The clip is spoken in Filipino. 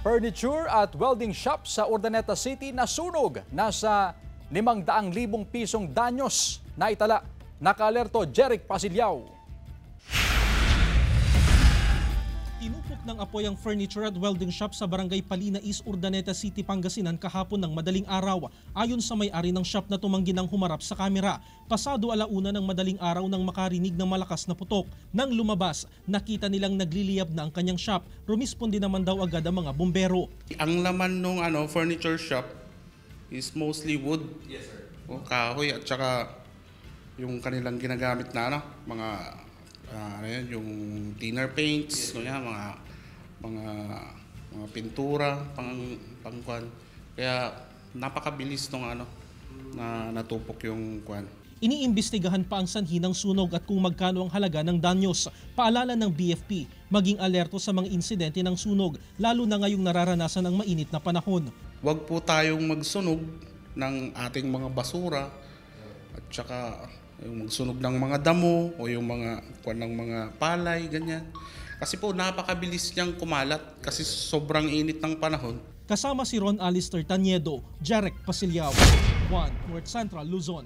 Furniture at welding shop sa Urdaneta City nasunog. Nasa 500,000 pisong danyos na itala. Naka-alerto Jeric Pasilyao. Tinupok ng apoy ang furniture at welding shop sa Barangay Palina East, Urdaneta City, Pangasinan kahapon ng madaling araw. Ayon sa may-ari ng shop na tumanggi ng humarap sa kamera, pasado 1:00 ng madaling araw nang makarinig ng malakas na putok. Nang lumabas, nakita nilang nagliliyab na ang kanyang shop. Rumisponde naman daw agad ang mga bumbero. Ang laman nung furniture shop is mostly wood. Yes, sir. O kahoy at saka yung kanilang ginagamit na mga yung thinner paints, yes, mga pintura, pangkuan. Kaya napakabilis nung na natupok yung kuan. Iniimbestigahan pa ang sanhi ng sunog at kung magkano ang halaga ng danyos. Paalala ng BFP, maging alerto sa mga insidente ng sunog, lalo na ngayong nararanasan ang mainit na panahon. Huwag po tayong magsunog ng ating mga basura at saka yung magsunog ng mga damo o yung mga kuwan ng mga palay, ganyan. Kasi po napakabilis niyang kumalat kasi sobrang init ng panahon. Kasama si Ron Alister Taniedo, Jeric Pasilyao, 1 North Central Luzon.